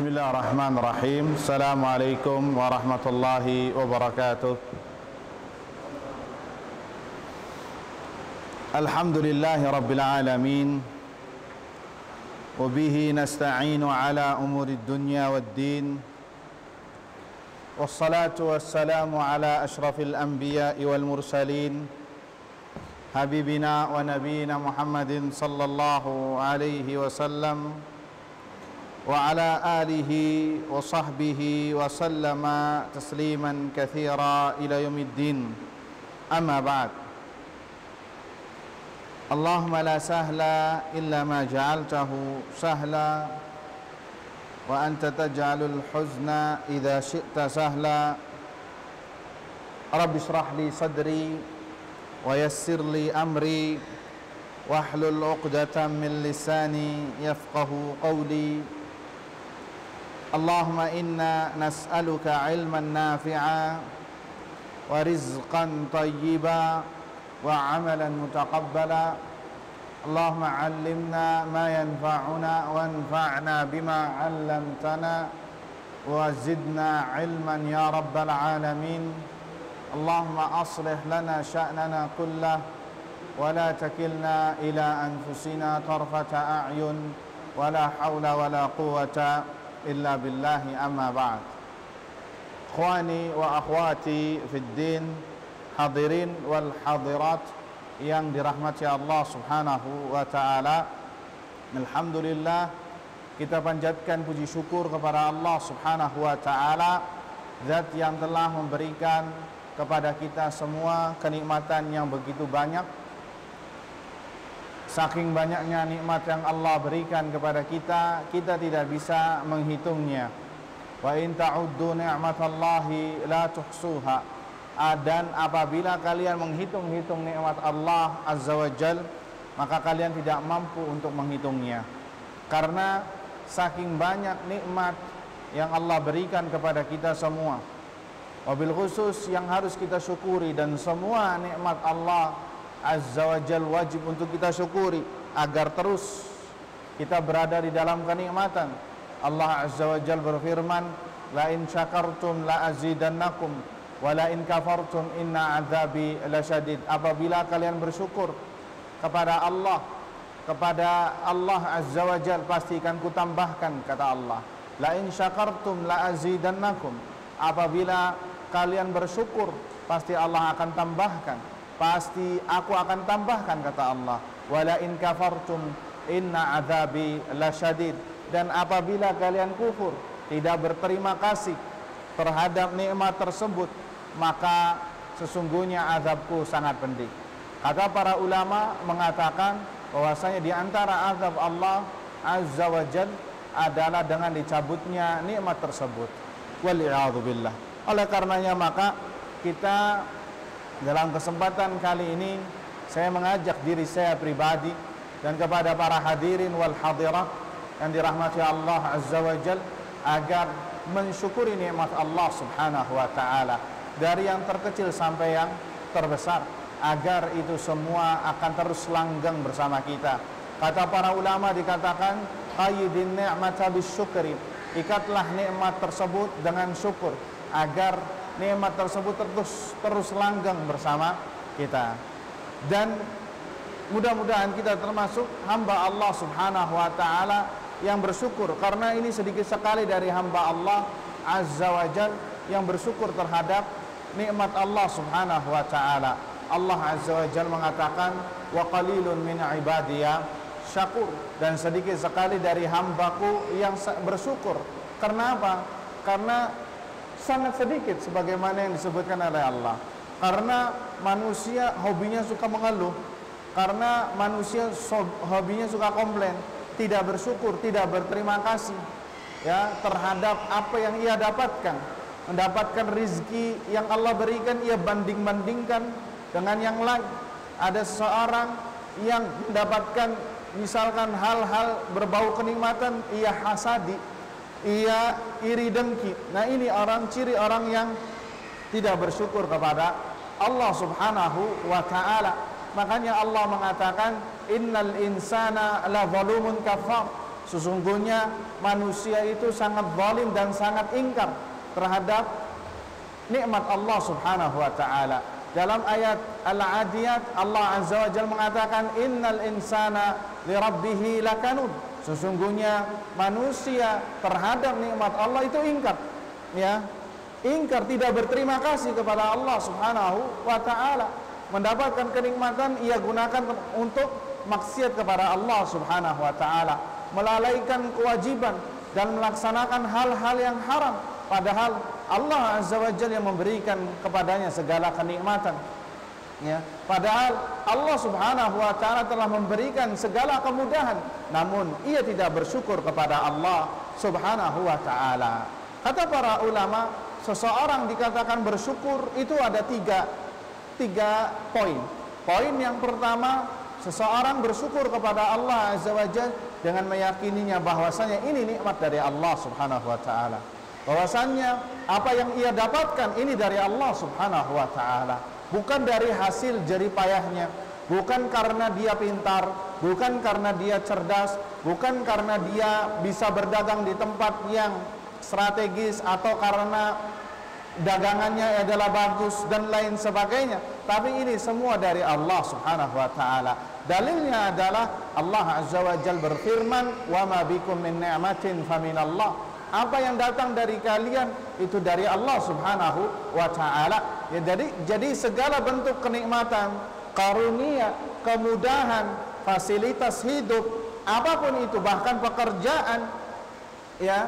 Bismillahirrahmanirrahim. Assalamualaikum warahmatullahi wabarakatuh. Alhamdulillahi rabbil alamin. Wabihi nasta'inu ala umuri dunya waddin. Wassalatu wassalamu ala ashrafil anbiya'i wal mursalin, habibina wa nabiyina Muhammadin sallallahu alaihi wasallam wa ala alihi wa sahbihi wa sallama tasliman katsira ila yaumiddin. Amma ba'd. Allahumma la sahla illa ma ja'altahu sahla wa anta taj'alul huzna idza syi'ta sahla. Rabbi shrah li sadri wa yassir li amri wahlul 'uqdatam min lisani yafqahu qawli. Allahumma inna nas'aluka ilman nafi'a wa rizqan tayyiba wa amalan mutaqabbala. Allahumma 'allimna ma yanfa'una wanfa'na bima 'allamtana wa zidna ilman ya rabbal alamin. Allahumma aslih lana sya'nana kullah wa la takilna ila anfusina tarfata a'yun wa la hawla wa la quwwata illa billahi. Amma ba'd. Ikhwani wa akhwati fid din, hadirin wal hadirat yang dirahmati Allah subhanahu wa ta'ala. Alhamdulillah, kita panjatkan puji syukur kepada Allah subhanahu wa ta'ala, zat yang telah memberikan kepada kita semua kenikmatan yang begitu banyak. Saking banyaknya nikmat yang Allah berikan kepada kita, kita tidak bisa menghitungnya. Wa in ta'uddu ni'matallahi la tuhsuha. Dan apabila kalian menghitung-hitung nikmat Allah Azza wa Jal, maka kalian tidak mampu untuk menghitungnya. Karena saking banyak nikmat yang Allah berikan kepada kita semua. Wabil khusus yang harus kita syukuri, dan semua nikmat Allah Azza wa Jal wajib untuk kita syukuri agar terus kita berada di dalam kenikmatan. Allah Azza wa Jal berfirman, la in syakartum la azidannakum wa la in kafartum inna azabi lasyadid. Apabila kalian bersyukur kepada Allah Azza wa Jal, pasti akan kutambahkan, kata Allah. La in syakartum la azidannakum. Apabila kalian bersyukur, pasti Allah akan tambahkan. Pasti aku akan tambahkan, kata Allah. Wala in kafartum inna azabi lasyadid. Dan apabila kalian kufur, tidak berterima kasih terhadap nikmat tersebut, maka sesungguhnya azabku sangat pedih. Kata para ulama mengatakan bahwasanya di antara azab Allah Azza wa Jal adalah dengan dicabutnya nikmat tersebut. Wal'iyadzubillah. Oleh karenanya maka kita dalam kesempatan kali ini, saya mengajak diri saya pribadi dan kepada para hadirin wal hadirat yang dirahmati Allah Azza wa Jal, agar mensyukuri nikmat Allah subhanahu wa ta'ala, dari yang terkecil sampai yang terbesar, agar itu semua akan terus langgeng bersama kita. Kata para ulama dikatakan, qayyidin ni'mata bisyukri. Ikatlah nikmat tersebut dengan syukur, agar nikmat tersebut terus langgeng bersama kita. Dan mudah-mudahan kita termasuk hamba Allah subhanahu wa ta'ala yang bersyukur, karena ini sedikit sekali dari hamba Allah Azza wa Jal yang bersyukur terhadap nikmat Allah subhanahu wa ta'ala. Allah Azza wa Jal mengatakan, wa qalilun min ibadiya syakur. Dan sedikit sekali dari hambaku yang bersyukur. Karena apa? Karena sangat sedikit, sebagaimana yang disebutkan oleh Allah. Karena manusia hobinya suka mengeluh, karena manusia hobinya suka komplain, tidak bersyukur, tidak berterima kasih ya terhadap apa yang ia dapatkan. Mendapatkan rizki yang Allah berikan, ia banding-bandingkan dengan yang lain. Ada seseorang yang mendapatkan misalkan hal-hal berbau kenikmatan, ia hasadi, ia iri dengki. Nah, ini ciri orang yang tidak bersyukur kepada Allah subhanahu wa ta'ala. Makanya Allah mengatakan, innal insana la zalumun kafar. Sesungguhnya manusia itu sangat zalim dan sangat ingkar terhadap nikmat Allah Subhanahu wa taala. Dalam ayat Al-Adiyat Allah Azza wa Jalla mengatakan innal insana li rabbih lakanud. Sesungguhnya manusia terhadap nikmat Allah itu ingkar. Ya. Ingkar, tidak berterima kasih kepada Allah Subhanahu wa taala. Mendapatkan kenikmatan ia gunakan untuk maksiat kepada Allah Subhanahu wa taala, melalaikan kewajiban dan melaksanakan hal-hal yang haram, padahal Allah Azza wa Jalla yang memberikan kepadanya segala kenikmatan. Ya, padahal Allah Subhanahu wa taala telah memberikan segala kemudahan, namun ia tidak bersyukur kepada Allah Subhanahu wa taala. Kata para ulama, seseorang dikatakan bersyukur itu ada tiga poin. Poin yang pertama, seseorang bersyukur kepada Allah Azza wa Jalla dengan meyakininya bahwasanya ini nikmat dari Allah Subhanahu wa taala. Bahwasanya apa yang ia dapatkan ini dari Allah Subhanahu wa taala, bukan dari hasil jerih payahnya, bukan karena dia pintar, bukan karena dia cerdas, bukan karena dia bisa berdagang di tempat yang strategis atau karena dagangannya adalah bagus dan lain sebagainya, tapi ini semua dari Allah Subhanahu wa taala. Dalilnya adalah Allah Azza wa Jalla berfirman, "Wa ma bikum min ni'matin faminallah." Apa yang datang dari kalian itu dari Allah Subhanahu wa taala. Ya, jadi segala bentuk kenikmatan, karunia, kemudahan, fasilitas hidup, apapun itu, bahkan pekerjaan, ya,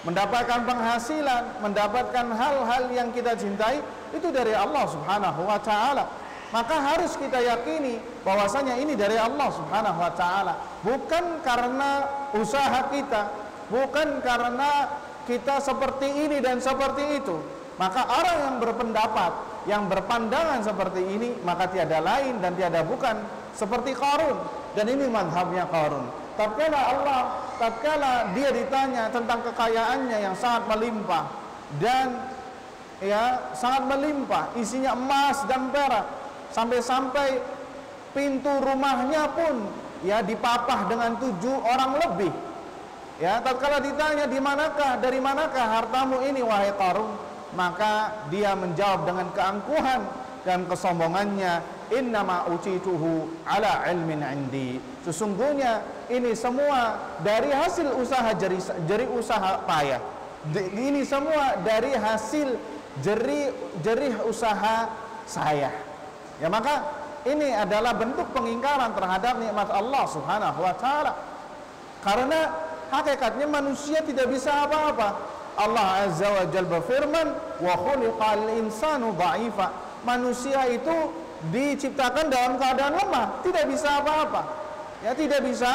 mendapatkan penghasilan, mendapatkan hal-hal yang kita cintai, itu dari Allah Subhanahu wa taala. Maka harus kita yakini bahwasanya ini dari Allah Subhanahu wa taala, bukan karena usaha kita, bukan karena kita seperti ini dan seperti itu. Maka orang yang berpendapat, yang berpandangan seperti ini, maka tiada lain dan tiada bukan seperti Qarun. Dan ini mazhabnya Qarun. Tatkala dia ditanya tentang kekayaannya yang sangat melimpah dan ya sangat melimpah, isinya emas dan perak, sampai-sampai pintu rumahnya pun ya dipapah dengan 7 orang lebih. Ya, tatkala ditanya dari manakah hartamu ini wahai Qarun, maka dia menjawab dengan keangkuhan dan kesombongannya, innama utituhu ala ilmin indi. Sesungguhnya ini semua dari hasil usaha jerih usaha payah. Ini semua dari hasil jerih usaha saya. Ya, maka ini adalah bentuk pengingkaran terhadap nikmat Allah Subhanahu wa taala. Karena hakikatnya manusia tidak bisa apa-apa. Allah Azza wa Jalla berfirman, wa khuliqal insanu dha'ifa. Manusia itu diciptakan dalam keadaan lemah, tidak bisa apa-apa. Ya, tidak bisa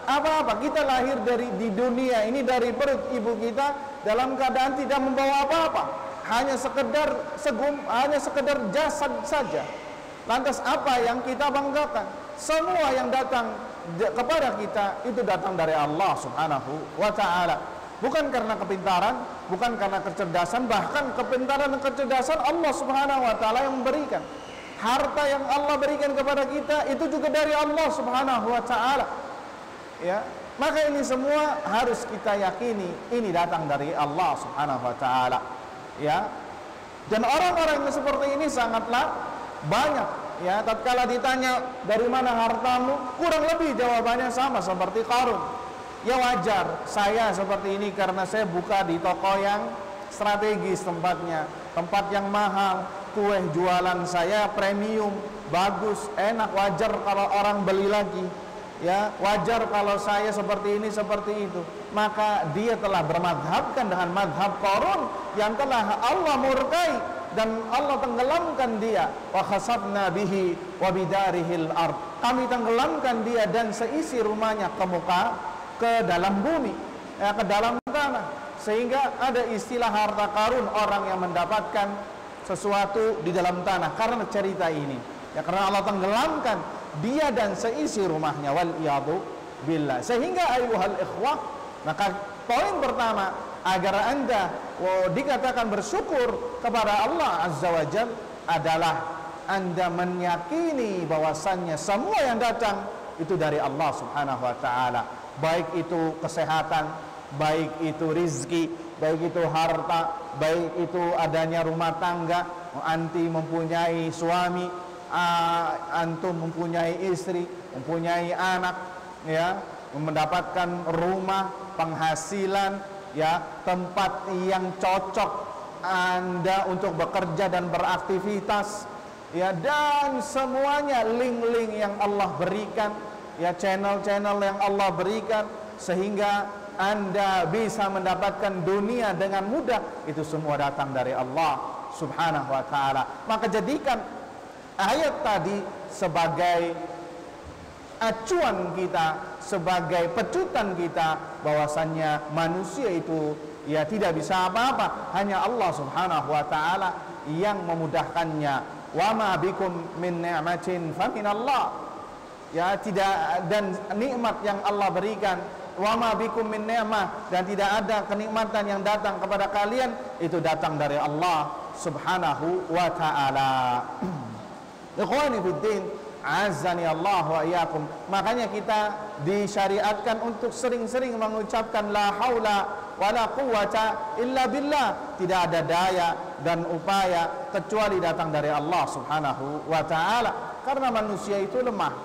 apa-apa. Kita lahir di dunia ini dari perut ibu kita dalam keadaan tidak membawa apa-apa. Hanya sekedar jasad saja. Lantas apa yang kita banggakan? Semua yang datang kepada kita itu datang dari Allah Subhanahu wa taala. Bukan karena kepintaran, bukan karena kecerdasan, bahkan kepintaran dan kecerdasan Allah Subhanahu wa taala yang memberikan. Harta yang Allah berikan kepada kita itu juga dari Allah Subhanahu wa taala. Ya, maka ini semua harus kita yakini ini datang dari Allah Subhanahu wa taala. Ya. Dan orang-orang yang seperti ini sangatlah banyak. Ya, tatkala ditanya dari mana hartamu, kurang lebih jawabannya sama seperti Qarun. Ya wajar, saya seperti ini karena saya buka di toko yang strategis tempatnya, tempat yang mahal, kue jualan saya premium, bagus, enak, wajar kalau orang beli lagi. Ya, wajar kalau saya seperti ini, seperti itu. Maka dia telah bermadhabkan dengan madhab Qarun yang telah Allah murkai dan Allah tenggelamkan dia. Wa khasabna bihi wa bidarihil ard. Kami tenggelamkan dia dan seisi rumahnya ke dalam bumi, ya, ke dalam tanah. Sehingga ada istilah harta karun, orang yang mendapatkan sesuatu di dalam tanah karena cerita ini. Ya, karena Allah tenggelamkan dia dan seisi rumahnya, wal iyadu billah. Sehingga ayuhal ikhwah, maka poin pertama agar Anda dikatakan bersyukur kepada Allah Azza wa Jalla adalah Anda meyakini bahwasannya semua yang datang itu dari Allah Subhanahu wa taala. baik itu kesehatan, baik itu rizki, baik itu harta, baik itu adanya rumah tangga, anti mempunyai suami, antum mempunyai istri, mempunyai anak, ya, mendapatkan rumah, penghasilan, ya, tempat yang cocok Anda untuk bekerja dan beraktivitas, ya, dan semuanya link-link yang Allah berikan, ya, channel-channel yang Allah berikan, sehingga Anda bisa mendapatkan dunia dengan mudah. Itu semua datang dari Allah Subhanahu wa ta'ala. Maka jadikan ayat tadi sebagai acuan kita, sebagai pecutan kita, bahwasannya manusia itu ya tidak bisa apa-apa, hanya Allah Subhanahu wa ta'ala yang memudahkannya. Wa ma bikum min ni'matin fa min Allah. Ya, tidak, dan nikmat yang Allah berikan, wa ma bikum min ni'mah, dan tidak ada kenikmatan yang datang kepada kalian, itu datang dari Allah Subhanahu wa ta'ala. Ikhwani fiddin, azani Allah wa iyyakum. Makanya kita disyariatkan untuk sering-sering mengucapkan la haula wala quwwata illa billah. Tidak ada daya dan upaya kecuali datang dari Allah Subhanahu wa ta'ala. Karena manusia itu lemah,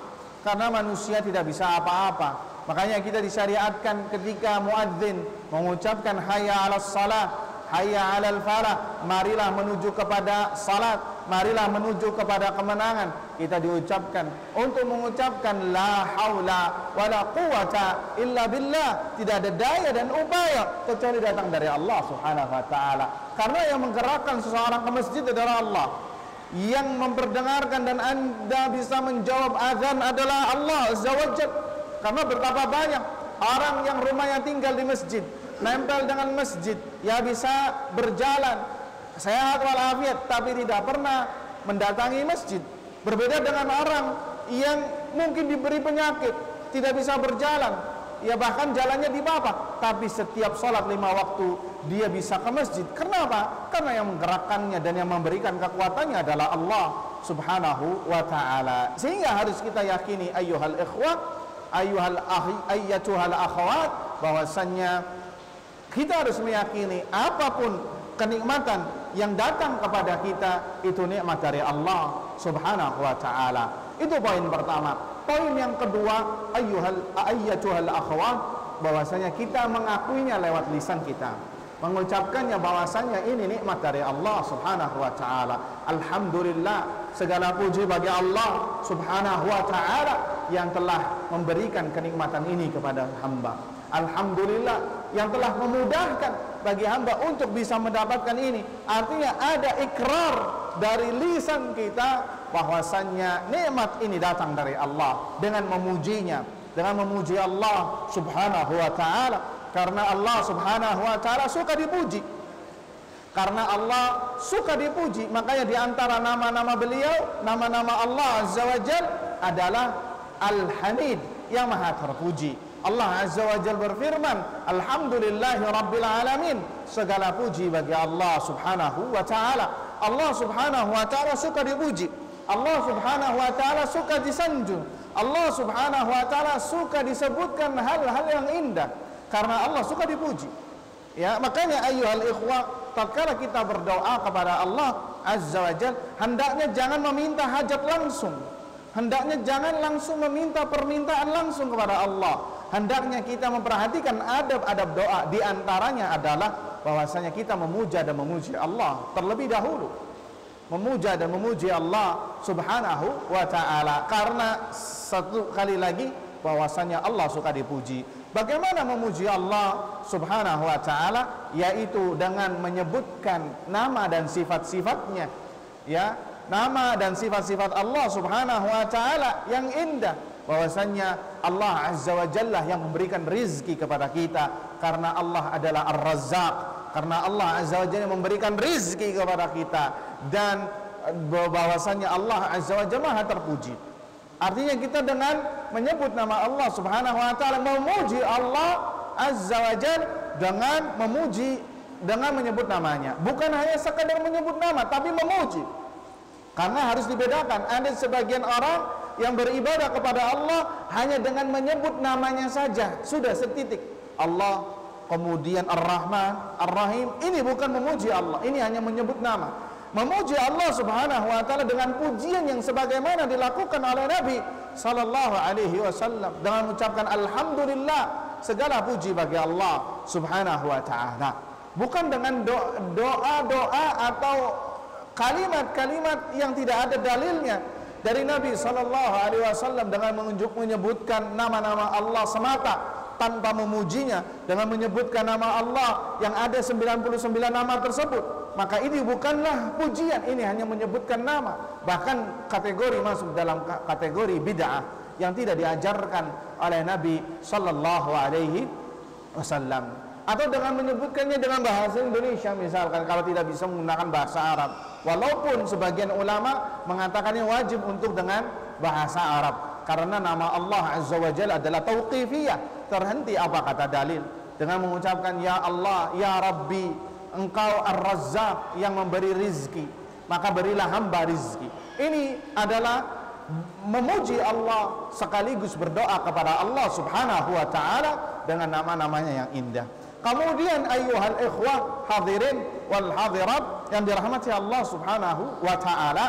karena manusia tidak bisa apa-apa. Makanya kita disyariatkan ketika muadzin mengucapkan hayya 'alas shalah, hayya 'alal falah, marilah menuju kepada salat, marilah menuju kepada kemenangan, kita diucapkan untuk mengucapkan la haula wala quwwata illa billah. Tidak ada daya dan upaya kecuali datang dari Allah Subhanahu wa ta'ala. Karena yang menggerakkan seseorang ke masjid adalah Allah, yang memperdengarkan dan Anda bisa menjawab azan adalah Allah Azza wa Jalla. Karena betapa banyak orang yang rumahnya tinggal di masjid, nempel dengan masjid, ya bisa berjalan sehat walafiat, tapi tidak pernah mendatangi masjid. Berbeda dengan orang yang mungkin diberi penyakit, tidak bisa berjalan, ya bahkan jalannya dibapa, tapi setiap sholat 5 waktu dia bisa ke masjid. Kenapa? Karena yang menggerakkannya dan yang memberikan kekuatannya adalah Allah Subhanahu wa ta'ala. Sehingga harus kita yakini, ayyuhal ikhwah, ayyatuhal akhwat, bahwasannya kita harus meyakini apapun kenikmatan yang datang kepada kita itu nikmat dari Allah Subhanahu wa ta'ala. Itu poin pertama. Poin yang kedua, ayyatuhal akhwat, bahwasanya kita mengakuinya lewat lisan kita, mengucapkannya bahwasanya ini nikmat dari Allah Subhanahu wa ta'ala. Alhamdulillah, segala puji bagi Allah Subhanahu wa ta'ala yang telah memberikan kenikmatan ini kepada hamba. Alhamdulillah yang telah memudahkan bagi hamba untuk bisa mendapatkan ini. Artinya ada ikrar dari lisan kita bahwasannya nikmat ini datang dari Allah, dengan memujinya, dengan memuji Allah Subhanahu wa ta'ala. Karena Allah Subhanahu wa ta'ala suka dipuji. Karena Allah suka dipuji, makanya di antara nama-nama beliau, nama-nama Allah Azza wa Jal adalah Al-Hamid, yang maha terpuji. Allah Azza wa Jal berfirman, Alhamdulillahi Rabbil Alamin, segala puji bagi Allah Subhanahu wa ta'ala. Allah Subhanahu wa ta'ala suka dipuji, Allah Subhanahu wa ta'ala suka disanjung, Allah Subhanahu wa ta'ala suka disebutkan hal-hal yang indah. Karena Allah suka dipuji, ya. Makanya ayyuhal ikhwah, tatkala kita berdoa kepada Allah Azza wa Jalla, hendaknya jangan meminta hajat langsung, hendaknya jangan langsung meminta permintaan langsung kepada Allah. Hendaknya kita memperhatikan adab-adab doa. Di antaranya adalah bahwasanya kita memuja dan memuji Allah terlebih dahulu, memuja dan memuji Allah Subhanahu wa ta'ala. Karena satu kali lagi bahwasanya Allah suka dipuji. Bagaimana memuji Allah Subhanahu wa ta'ala? Yaitu dengan menyebutkan nama dan sifat-sifatnya, ya, nama dan sifat-sifat Allah Subhanahu wa ta'ala yang indah. Bahwasanya Allah Azza wa Jalla yang memberikan rizki kepada kita, karena Allah adalah Ar-Razzaq, karena Allah Azza wa Jalla memberikan rizki kepada kita, dan bahwasanya Allah Azza wa Jalla maha terpuji. Artinya kita dengan menyebut nama Allah Subhanahu wa ta'ala, memuji Allah Azza wa Jalla dengan memuji, dengan menyebut namanya. Bukan hanya sekadar menyebut nama, tapi memuji. Karena harus dibedakan, ada sebagian orang yang beribadah kepada Allah hanya dengan menyebut namanya saja, sudah setitik. Allah, kemudian Ar-Rahman, Ar-Rahim, ini bukan memuji Allah, ini hanya menyebut nama. Memuji Allah Subhanahu wa taala dengan pujian yang sebagaimana dilakukan oleh Nabi sallallahu alaihi wasallam dengan mengucapkan alhamdulillah, segala puji bagi Allah Subhanahu wa taala. Bukan dengan doa-doa atau kalimat-kalimat yang tidak ada dalilnya dari Nabi sallallahu alaihi wasallam dengan menyebutkan nama-nama Allah semata tanpa memujinya, dengan menyebutkan nama Allah yang ada 99 nama tersebut, maka ini bukanlah pujian, ini hanya menyebutkan nama. Bahkan kategori masuk dalam kategori bid'ah yang tidak diajarkan oleh Nabi sallallahu alaihi wasallam. Atau dengan menyebutkannya dengan bahasa Indonesia misalkan, kalau tidak bisa menggunakan bahasa Arab, walaupun sebagian ulama mengatakannya wajib untuk dengan bahasa Arab, karena nama Allah Azza wa Jalla adalah tauqifiyah, terhenti apa kata dalil, dengan mengucapkan ya Allah, ya Rabbi, Engkau Ar-Razzaq yang memberi rizki, maka berilah hamba rizki. Ini adalah memuji Allah sekaligus berdoa kepada Allah Subhanahu wa taala dengan nama-namanya yang indah. Kemudian ayyuhal ikhwah hadirin wal hadirat yang dirahmati Allah Subhanahu wa taala,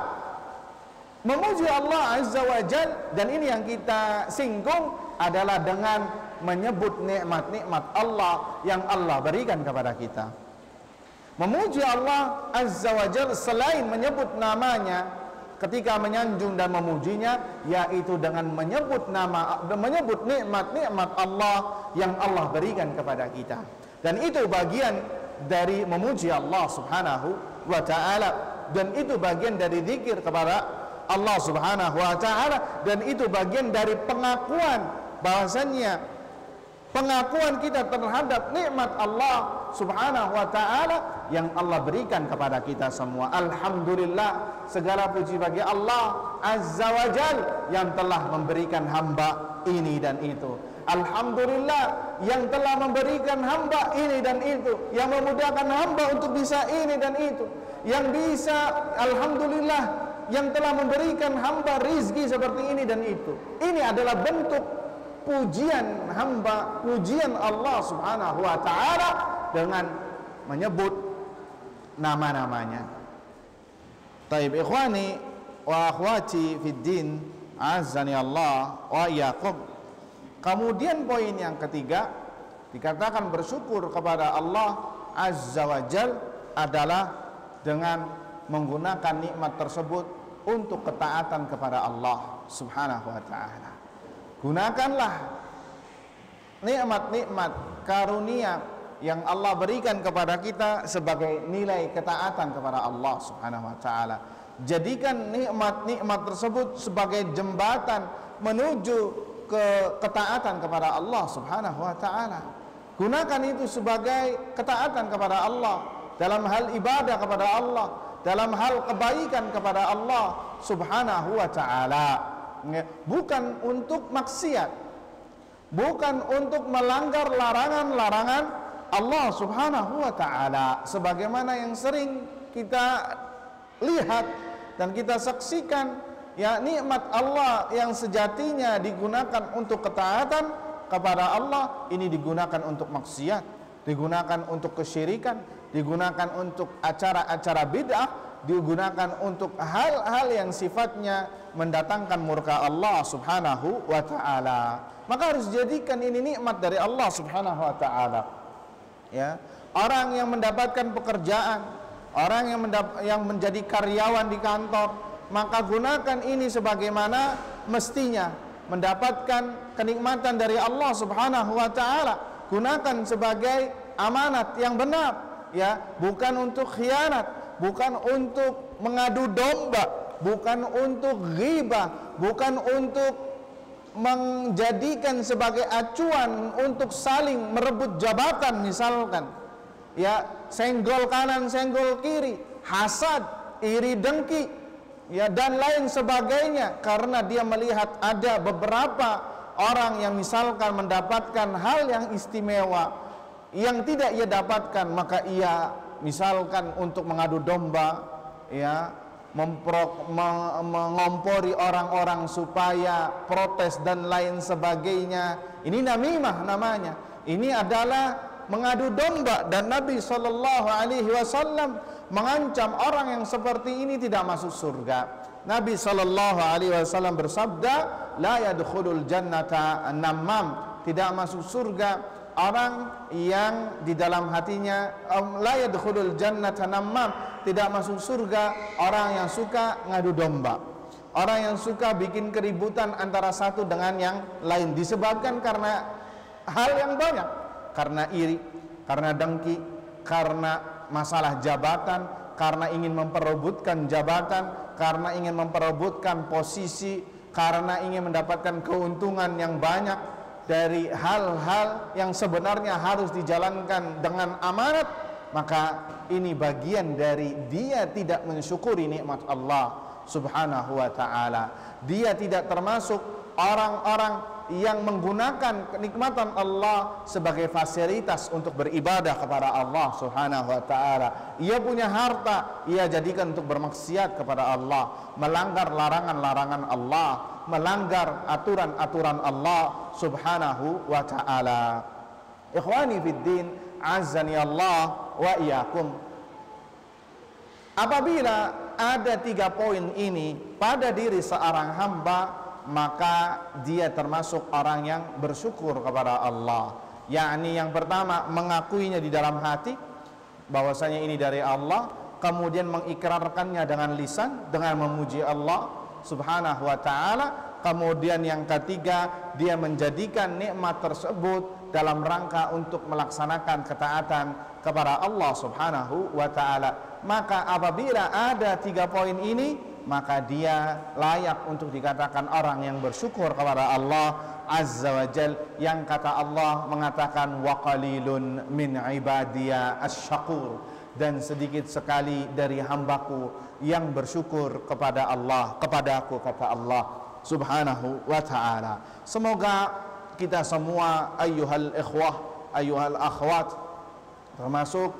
memuji Allah Azza wa Jal, dan ini yang kita singgung adalah dengan menyebut nikmat-nikmat Allah yang Allah berikan kepada kita. Memuji Allah Azza wa Jal selain menyebut namanya ketika menyanjung dan memujinya, yaitu dengan menyebut nikmat-nikmat Allah yang Allah berikan kepada kita. Dan itu bagian dari memuji Allah Subhanahu wa taala, dan itu bagian dari zikir kepada Allah Subhanahu wa taala, dan itu bagian dari pengakuan bahwasannya pengakuan kita terhadap nikmat Allah Subhanahu wa taala yang Allah berikan kepada kita semua. Alhamdulillah, segala puji bagi Allah Azza wa Jal yang telah memberikan hamba ini dan itu. Alhamdulillah yang telah memberikan hamba ini dan itu, yang memudahkan hamba untuk bisa ini dan itu, yang bisa, alhamdulillah, yang telah memberikan hamba rizki seperti ini dan itu. Ini adalah bentuk pujian hamba, pujian Allah Subhanahu wa taala dengan menyebut nama-namanya. Taib ikhwani wa akhwati fid din, azani Allah wa iyyakum. Kemudian poin yang ketiga, dikatakan bersyukur kepada Allah Azza wa Jal adalah dengan menggunakan nikmat tersebut untuk ketaatan kepada Allah Subhanahu wa taala. Gunakanlah nikmat-nikmat karunia yang Allah berikan kepada kita sebagai nilai ketaatan kepada Allah Subhanahu wa taala. Jadikan nikmat-nikmat tersebut sebagai jembatan menuju ke ketaatan kepada Allah Subhanahu wa taala. Gunakan itu sebagai ketaatan kepada Allah dalam hal ibadah kepada Allah, dalam hal kebaikan kepada Allah Subhanahu wa taala. Bukan untuk maksiat, bukan untuk melanggar larangan-larangan Allah Subhanahu wa taala, sebagaimana yang sering kita lihat dan kita saksikan. Ya, nikmat Allah yang sejatinya digunakan untuk ketaatan kepada Allah, ini digunakan untuk maksiat, digunakan untuk kesyirikan, digunakan untuk acara-acara bid'ah, digunakan untuk hal-hal yang sifatnya mendatangkan murka Allah Subhanahu wa taala. Maka harus jadikan ini nikmat dari Allah Subhanahu wa taala. Ya, orang yang mendapatkan pekerjaan, orang yang menjadi karyawan di kantor, maka gunakan ini sebagaimana mestinya, mendapatkan kenikmatan dari Allah Subhanahu wa taala. Gunakan sebagai amanat yang benar, ya, bukan untuk khianat, bukan untuk mengadu domba, bukan untuk ghibah, bukan untuk menjadikan sebagai acuan untuk saling merebut jabatan misalkan. Ya, senggol kanan, senggol kiri, hasad, iri dengki, ya, dan lain sebagainya, karena dia melihat ada beberapa orang yang misalkan mendapatkan hal yang istimewa yang tidak ia dapatkan, maka ia misalkan untuk mengadu domba, ya, mengompori orang-orang supaya protes dan lain sebagainya. Ini namimah namanya. Ini adalah mengadu domba, dan Nabi SAW mengancam orang yang seperti ini tidak masuk surga. Nabi SAW bersabda, la yadkhulul jannata an-nammam, tidak masuk surga orang yang di dalam hatinya, la yadkhulul jannata nammam, tidak masuk surga orang yang suka ngadu domba, orang yang suka bikin keributan antara satu dengan yang lain, disebabkan karena hal yang banyak, karena iri, karena dengki, karena masalah jabatan, karena ingin memperebutkan jabatan, karena ingin memperebutkan posisi, karena ingin mendapatkan keuntungan yang banyak dari hal-hal yang sebenarnya harus dijalankan dengan amanat. Maka ini bagian dari dia tidak mensyukuri nikmat Allah Subhanahu wa ta'ala. Dia tidak termasuk orang-orang yang menggunakan kenikmatan Allah sebagai fasilitas untuk beribadah kepada Allah Subhanahu wa ta'ala. Ia punya harta, ia jadikan untuk bermaksiat kepada Allah, melanggar larangan-larangan Allah, melanggar aturan-aturan Allah Subhanahu wa ta'ala. Ikhwani fid din, azani Allah wa iyyakum. Apabila ada 3 poin ini pada diri seorang hamba, maka dia termasuk orang yang bersyukur kepada Allah. Yakni yang pertama, mengakuinya di dalam hati bahwasanya ini dari Allah, kemudian mengikrarkannya dengan lisan dengan memuji Allah Subhanahu wa ta'ala. Kemudian yang ketiga, dia menjadikan nikmat tersebut dalam rangka untuk melaksanakan ketaatan kepada Allah Subhanahu wa ta'ala. Maka apabila ada 3 poin ini, maka dia layak untuk dikatakan orang yang bersyukur kepada Allah Azza wa Jal, yang kata Allah mengatakan wa qalilun min ibadiya asy-syakur, dan sedikit sekali dari hambaku yang bersyukur kepada Allah, kepadaku, kata Allah Subhanahu wa ta'ala. Semoga kita semua ayyuhal ikhwah, ayyuhal akhwat, termasuk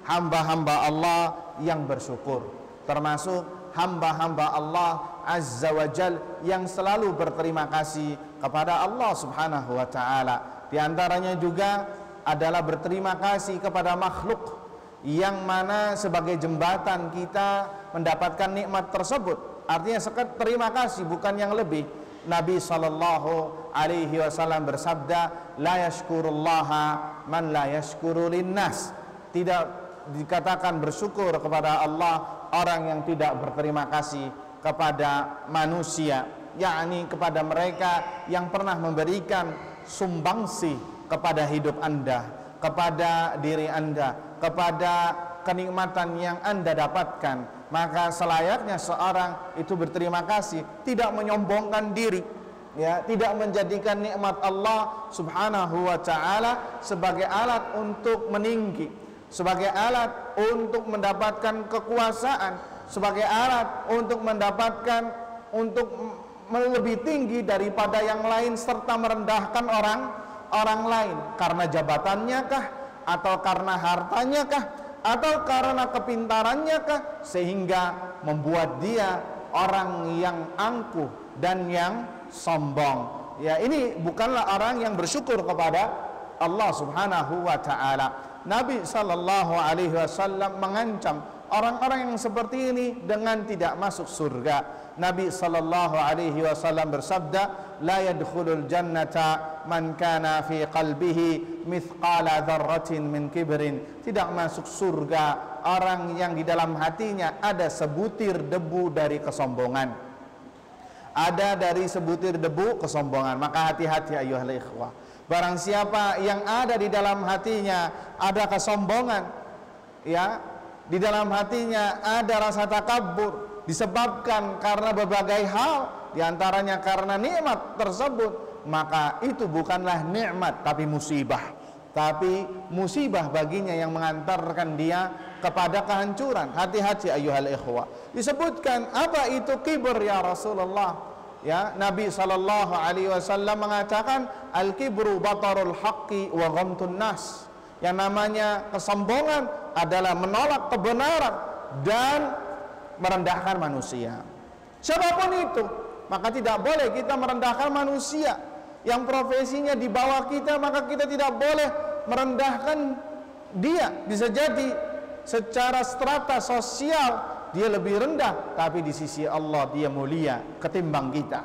hamba-hamba Allah yang bersyukur, termasuk hamba-hamba Allah Azza wa Jal yang selalu berterima kasih kepada Allah Subhanahu wa ta'ala. Di antaranya juga adalah berterima kasih kepada makhluk yang mana sebagai jembatan kita mendapatkan nikmat tersebut. Artinya sekedar terima kasih, bukan yang lebih. Nabi SAW bersabda, la yashkurullaha man la yashkuru linnas. Tidak dikatakan bersyukur kepada Allah orang yang tidak berterima kasih kepada manusia, yakni kepada mereka yang pernah memberikan sumbangsi kepada hidup Anda, kepada diri Anda, kepada kenikmatan yang Anda dapatkan. Maka selayaknya seorang itu berterima kasih, tidak menyombongkan diri, ya, tidak menjadikan nikmat Allah Subhanahu wa ta'ala sebagai alat untuk meninggi, sebagai alat untuk mendapatkan kekuasaan, sebagai alat untuk mendapatkan, untuk lebih tinggi daripada yang lain, serta merendahkan orang lain karena jabatannya kah, atau karena hartanya kah, atau karena kepintarannya kah, sehingga membuat dia orang yang angkuh dan yang sombong. Ya, ini bukanlah orang yang bersyukur kepada Allah Subhanahu wa ta'ala. Nabi SAW mengancam orang-orang yang seperti ini dengan tidak masuk surga. Nabi SAW bersabda, la yadkhulul jannata man kana fi qalbihi mithqala dzarratin min kibrin. Tidak masuk surga orang yang di dalam hatinya ada sebutir debu dari kesombongan. Ada dari sebutir debu kesombongan. Maka hati-hati ayyuhal ikhwah. Barang siapa yang ada di dalam hatinya ada kesombongan, ya, di dalam hatinya ada rasa takabur, disebabkan karena berbagai hal, diantaranya karena nikmat tersebut, maka itu bukanlah nikmat tapi musibah. Tapi musibah baginya yang mengantarkan dia kepada kehancuran. Hati-hati ayyuhal ikhwah. Disebutkan, apa itu kibr ya Rasulullah? Ya, Nabi SAW mengatakan, al-kibru batarul haqqi wa ghamtun nas. Yang namanya kesombongan adalah menolak kebenaran dan merendahkan manusia. Siapapun itu, maka tidak boleh kita merendahkan manusia yang profesinya di bawah kita, maka kita tidak boleh merendahkan dia. Bisa jadi secara strata sosial dia lebih rendah, tapi di sisi Allah dia mulia ketimbang kita,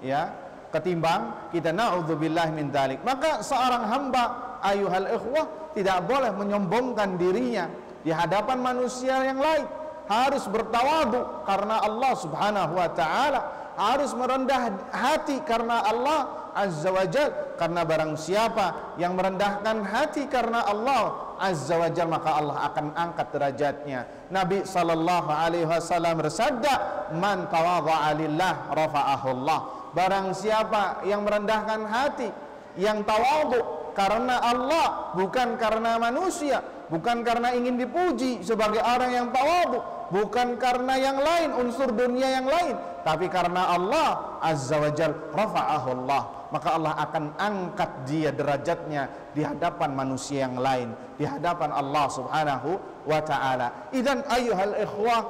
ya, ketimbang kita. Na'udzubillah min dzalik. Maka seorang hamba, ayuhal ikhwah, tidak boleh menyombongkan dirinya di hadapan manusia yang lain. Harus bertawadu karena Allah Subhanahu wa taala, harus merendah hati karena Allah Azza wa Jal. Karena barang siapa yang merendahkan hati karena Allah Azza wa Jal, maka Allah akan angkat derajatnya. Nabi sallallahu alaihi wasallam bersabda, "Man tawadha'a lillah rafa'ahu Allah." Barang siapa yang merendahkan hati, yang tawadhu karena Allah, bukan karena manusia, bukan karena ingin dipuji sebagai orang yang tawadhu, bukan karena yang lain, unsur dunia yang lain, tapi karena Allah Azza wa Jal, rafa'ahu Allah, maka Allah akan angkat dia derajatnya di hadapan manusia yang lain, di hadapan Allah Subhanahu wa ta'ala. Idzan ayyuhal ikhwah,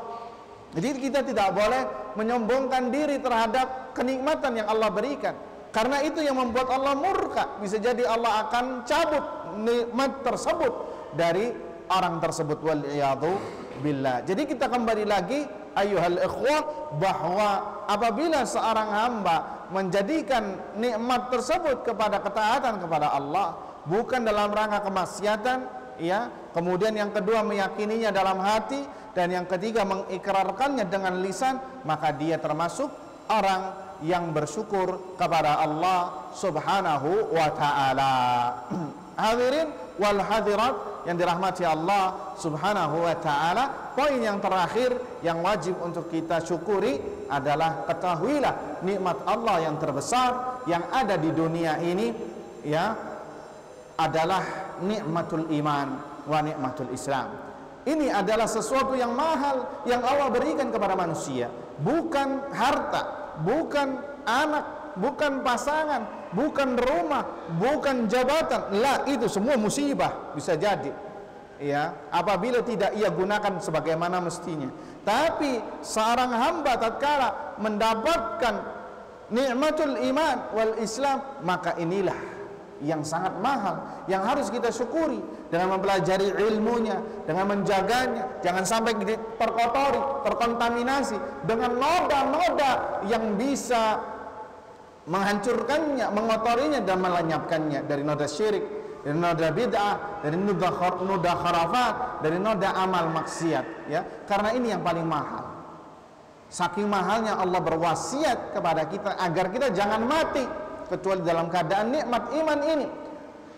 jadi kita tidak boleh menyombongkan diri terhadap kenikmatan yang Allah berikan, karena itu yang membuat Allah murka. Bisa jadi Allah akan cabut nikmat tersebut dari orang tersebut, wal iyadhu billah. Jadi kita kembali lagi ayuhal ikhwah, bahwa apabila seorang hamba menjadikan nikmat tersebut kepada ketaatan kepada Allah, bukan dalam rangka kemaksiatan, ya, kemudian yang kedua meyakininya dalam hati, dan yang ketiga mengikrarkannya dengan lisan, maka dia termasuk orang yang bersyukur kepada Allah Subhanahu wa ta'ala. Hadirin wal hadirat yang dirahmati Allah Subhanahu wa ta'ala, poin yang terakhir yang wajib untuk kita syukuri adalah ketahuilah nikmat Allah yang terbesar yang ada di dunia ini, ya, adalah nikmatul iman wa nikmatul Islam. Ini adalah sesuatu yang mahal yang Allah berikan kepada manusia, bukan harta, bukan anak, bukan pasangan, bukan rumah, bukan jabatan. Lah, itu semua musibah bisa jadi, ya, apabila tidak ia gunakan sebagaimana mestinya. Tapi seorang hamba tatkala mendapatkan nikmatul iman wal Islam, maka inilah yang sangat mahal yang harus kita syukuri dengan mempelajari ilmunya, dengan menjaganya, jangan sampai terkotori, terkontaminasi dengan noda-noda yang bisa menghancurkannya, mengotorinya dan melenyapkannya, dari noda syirik, dari noda bid'ah, dari noda kharafat, dari noda amal maksiat, ya. Karena ini yang paling mahal. Saking mahalnya Allah berwasiat kepada kita agar kita jangan mati kecuali dalam keadaan nikmat iman ini.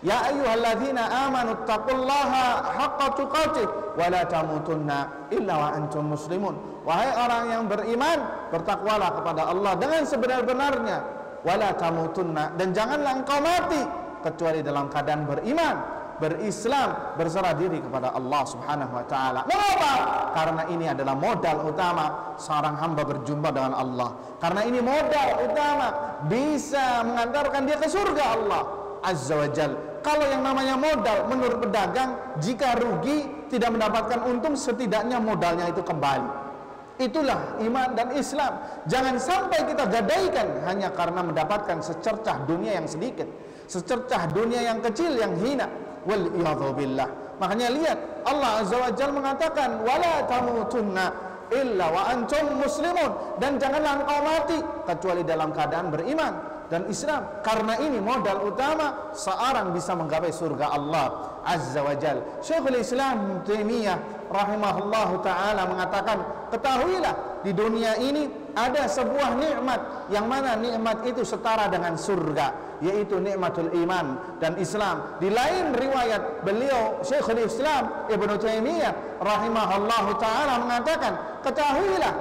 Ya ayyuhalladzina amanu taqullaha haqqa tuqatih wa la tamutunna illa wa antum muslimun. Wahai orang yang beriman, bertakwalah kepada Allah dengan sebenar-benarnya, wa la tamutunna, dan janganlah engkau mati kecuali dalam keadaan beriman, berislam, berserah diri kepada Allah Subhanahu wa taala. Mengapa? Karena ini adalah modal utama seorang hamba berjumpa dengan Allah. Karena ini modal utama bisa mengantarkan dia ke surga Allah Azza wa Jal. Kalau yang namanya modal menurut pedagang, jika rugi tidak mendapatkan untung, setidaknya modalnya itu kembali. Itulah iman dan Islam. Jangan sampai kita gadaikan hanya karena mendapatkan secercah dunia yang sedikit, secercah dunia yang kecil, yang hina. Wal iyadhu billah. Makanya lihat Allah Azza wa Jalla mengatakan wala tamutunna illa wa antum muslimun, dan janganlah engkau mati kecuali dalam keadaan beriman dan Islam. Karena ini modal utama seorang bisa menggapai surga Allah Azza wa Jalla. Syekhul Islam Taimiyah rahimahullahu taala mengatakan, ketahuilah di dunia ini ada sebuah nikmat yang mana nikmat itu setara dengan surga, yaitu nikmatul iman dan Islam. Di lain riwayat beliau Syekhul Islam Ibnu Taimiyah rahimahullahu taala mengatakan, ketahuilah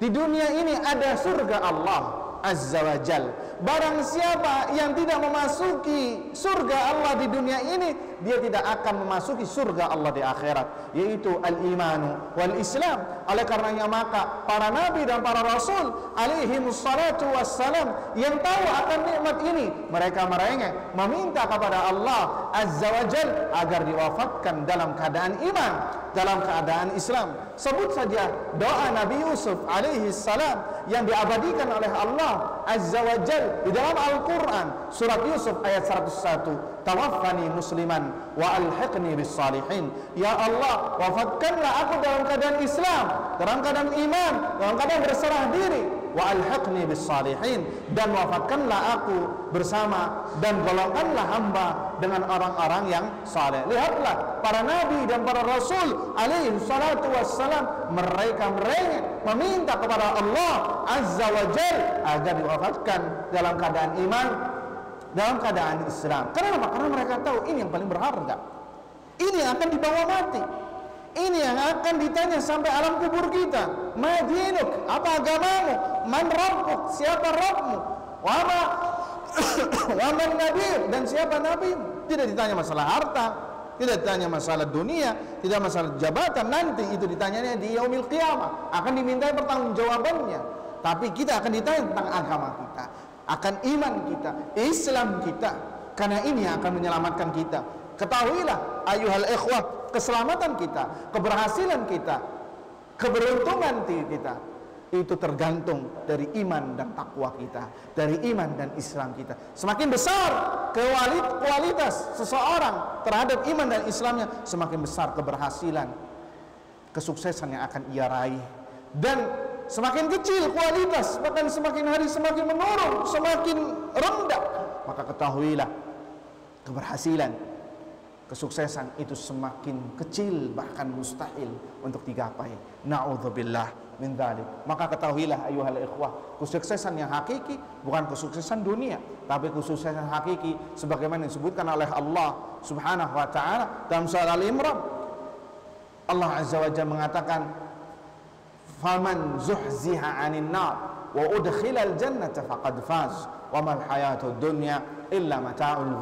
di dunia ini ada surga Allah Azza wa Jal. Barang siapa yang tidak memasuki surga Allah di dunia ini, dia tidak akan memasuki surga Allah di akhirat, yaitu al-imanu wal Islam. Oleh karenanya maka para nabi dan para rasul alaihimus salatu wassalam yang tahu akan nikmat ini, mereka merengek meminta kepada Allah Azza wa Jal agar diwafatkan dalam keadaan iman, dalam keadaan Islam. Sebut saja doa Nabi Yusuf alaihi salam yang diabadikan oleh Allah Azza wa Jal di dalam Al-Quran, surat Yusuf ayat 101, tawaffani musliman wa alhiqni bis salihin. Ya Allah, wafatkanlah aku dalam keadaan Islam, dalam keadaan iman, dalam keadaan berserah diri, wa alhiqni bis salihin, dan wafatkanlah aku bersama dan golongkanlah hamba dengan orang-orang yang saleh. Lihatlah para nabi dan para rasul alaihi salatu wassalam, mereka meminta kepada Allah Azza wa Jal agar diwafatkan dalam keadaan iman, dalam keadaan Islam. Kenapa? Karena mereka tahu ini yang paling berharga, ini yang akan dibawa mati, ini yang akan ditanya sampai alam kubur kita. Ma dinuk, apa agamamu? Man rabbuk, siapa Rabbmu? Wa man nabiyuk, dan siapa nabimu? Tidak ditanya masalah harta, tidak ditanya masalah dunia, tidak masalah jabatan. Nanti itu ditanyanya di yaumil qiyamah, akan dimintai pertanggungjawabannya. Tapi kita akan ditanya tentang agama kita, akan iman kita, Islam kita, karena ini yang akan menyelamatkan kita. Ketahuilah ayuhal ikhwah, keselamatan kita, keberhasilan kita, keberuntungan kita itu tergantung dari iman dan takwa kita, dari iman dan Islam kita. Semakin besar kualitas seseorang terhadap iman dan Islamnya, semakin besar keberhasilan, kesuksesan yang akan ia raih. Dan semakin kecil kualitas, bahkan semakin hari semakin menurun, semakin rendah, maka ketahuilah keberhasilan, kesuksesan itu semakin kecil, bahkan mustahil untuk digapai. Na'udzubillah min dzalik. Maka ketahuilah ayuhal ikhwah, kesuksesan yang hakiki bukan kesuksesan dunia, tapi kesuksesan hakiki sebagaimana disebutkan oleh Allah Subhanahu wa taala dalam surah Al-Imran. Allah Azza wa Jalla mengatakan, faman zuhziha 'anil nar wa udkhilal jannata faqad faz wa mal hayatud dunya illa mata'ul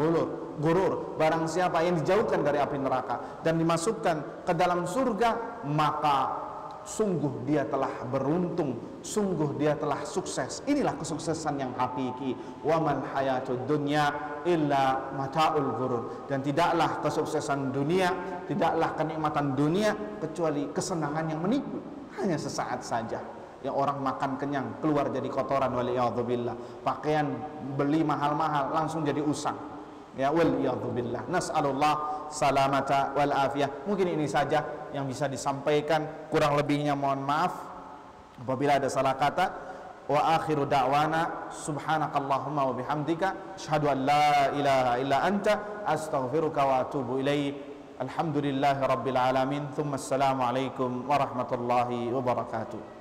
ghurur. Barang siapa yang dijauhkan dari api neraka dan dimasukkan ke dalam surga, maka sungguh dia telah beruntung, sungguh dia telah sukses. Inilah kesuksesan yang hakiki. Wa mal hayatud dunya illa mata'ul ghurur. Dan tidaklah kesuksesan dunia, tidaklah kenikmatan dunia kecuali kesenangan yang menipu, hanya sesaat saja. Yang orang makan kenyang keluar jadi kotoran, waliyadzubillah. Pakaian beli mahal-mahal langsung jadi usang, ya, waliyadzubillah. Nas'alullah salamata wal afiyah. Mungkin ini saja yang bisa disampaikan, kurang lebihnya mohon maaf apabila ada salah kata. Wa akhiru da'wana subhanakallahumma wa bihamdika asyhadu an la ilaha illa anta astaghfiruka wa atubu ilaik. Alhamdulillahi rabbil alamin. Thumma assalamu alaikum warahmatullahi wabarakatuh.